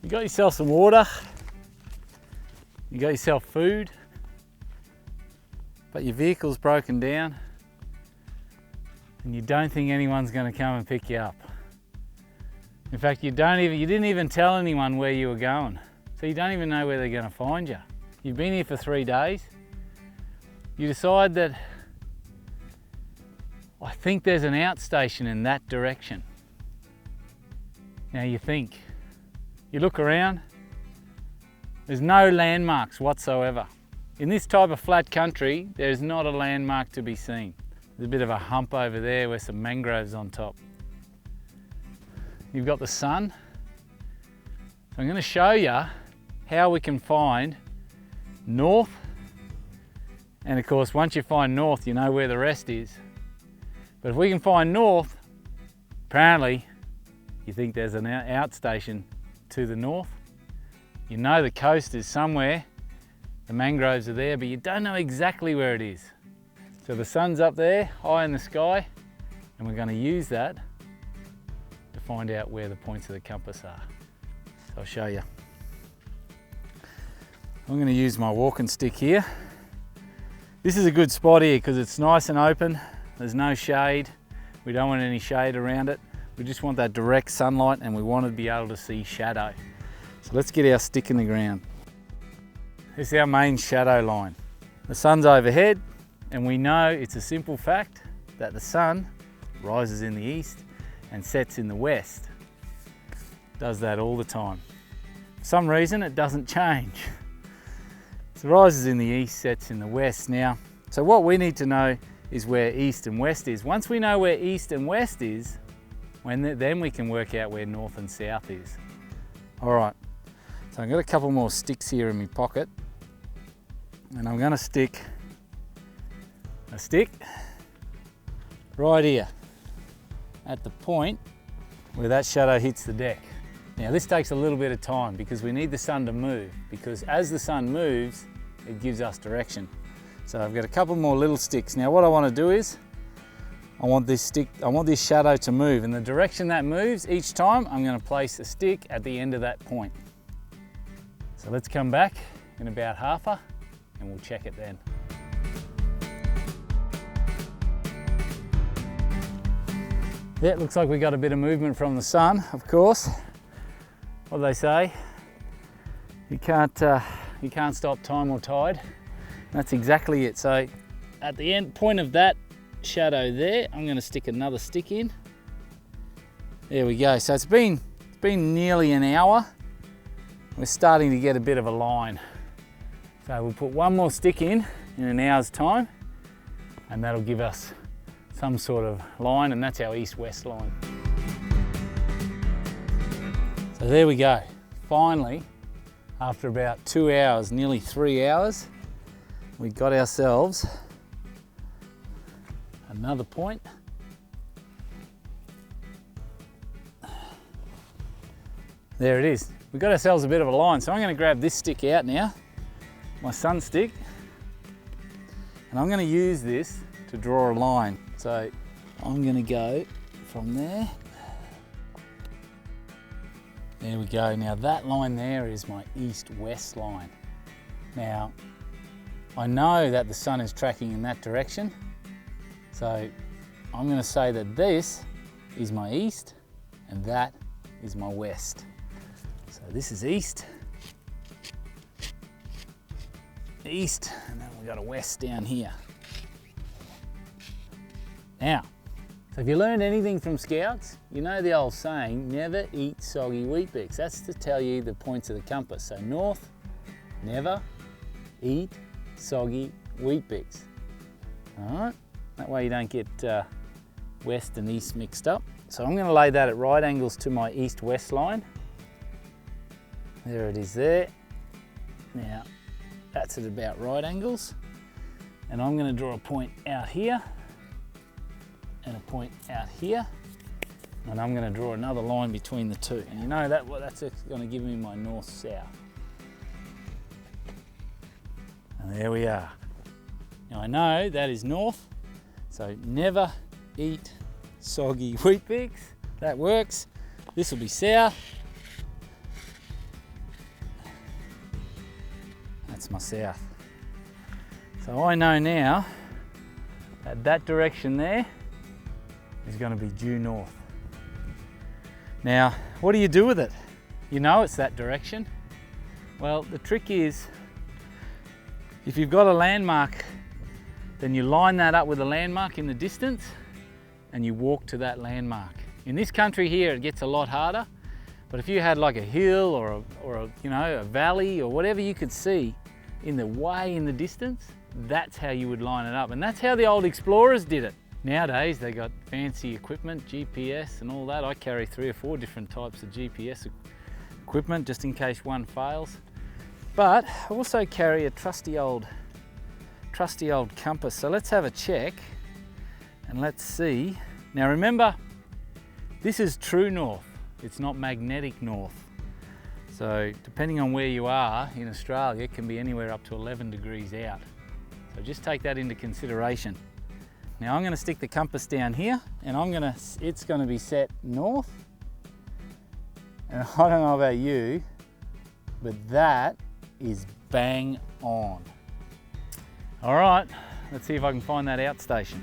You got yourself some water, you got yourself food, but your vehicle's broken down and you don't think anyone's going to come and pick you up. In fact, you didn't even tell anyone where you were going, so you don't even know where they're going to find you. You've been here for 3 days. You decide that, I think there's an outstation in that direction. Now you think, you look around, there's no landmarks whatsoever. In this type of flat country, there's not a landmark to be seen. There's a bit of a hump over there with some mangroves on top. You've got the sun. So I'm going to show you how we can find north. And of course, once you find north, you know where the rest is. But if we can find north, apparently you think there's an outstation to the north. You know the coast is somewhere, the mangroves are there, but you don't know exactly where it is. So the sun's up there, high in the sky, and we're going to use that to find out where the points of the compass are. So I'll show you. I'm going to use my walking stick here. This is a good spot here because it's nice and open. There's no shade. We don't want any shade around it. We just want that direct sunlight and we want to be able to see shadow. So let's get our stick in the ground. This is our main shadow line. The sun's overhead and we know it's a simple fact that the sun rises in the east and sets in the west. It does that all the time. For some reason it doesn't change. So it rises in the east, sets in the west. Now, so what we need to know is where east and west is. Once we know where east and west is, then we can work out where north and south is. All right, so I've got a couple more sticks here in my pocket and I'm gonna stick a stick right here at the point where that shadow hits the deck. Now this takes a little bit of time because we need the sun to move, because as the sun moves, it gives us direction. So I've got a couple more little sticks. Now what I want to do is, I want this shadow to move, and the direction that moves each time, I'm going to place a stick at the end of that point. So let's come back in about half-a and we'll check it then. Yeah, it looks like we got a bit of movement from the sun, of course. What do they say? You can't stop time or tide. That's exactly it. So at the end point of that shadow there, I'm going to stick another stick in. There we go. So it's been nearly an hour. We're starting to get a bit of a line. So we'll put one more stick in an hour's time, and that'll give us some sort of line, and that's our east-west line. So there we go. Finally, after about 2 hours, nearly 3 hours, we got ourselves another point. There it is. We got ourselves a bit of a line. So I'm going to grab this stick out now, my sun stick, and I'm going to use this to draw a line. So I'm going to go from there. There we go. Now that line there is my east-west line. Now, I know that the sun is tracking in that direction, so I'm going to say that this is my east and that is my west. So this is east, and then we've got a west down here. Now, so if you learned anything from Scouts, you know the old saying, never eat soggy wheat bix. That's to tell you the points of the compass. So north, never eat soggy wheat bix. All right, that way you don't get west and east mixed up. So I'm going to lay that at right angles to my east-west line. There it is there. Now, that's at about right angles. And I'm going to draw a point out here and a point out here. And I'm going to draw another line between the two. And you know that's going to give me my north-south. And there we are. Now I know that is north, so never eat soggy wheat bix. That works. This will be south. That's my south. So I know now that that direction there is going to be due north. Now, what do you do with it? You know it's that direction. Well, the trick is, if you've got a landmark, then you line that up with a landmark in the distance and you walk to that landmark. In this country here, it gets a lot harder, but if you had like a hill or a valley or whatever you could see way in the distance, that's how you would line it up. And that's how the old explorers did it. Nowadays, they got fancy equipment, GPS and all that. I carry 3 or 4 different types of GPS equipment just in case one fails. But I also carry a trusty old compass. So let's have a check and let's see. Now remember, this is true north. It's not magnetic north. So depending on where you are in Australia, it can be anywhere up to 11 degrees out. So just take that into consideration. Now I'm going to stick the compass down here and it's going to be set north. And I don't know about you, but that is bang on. All right, let's see if I can find that outstation.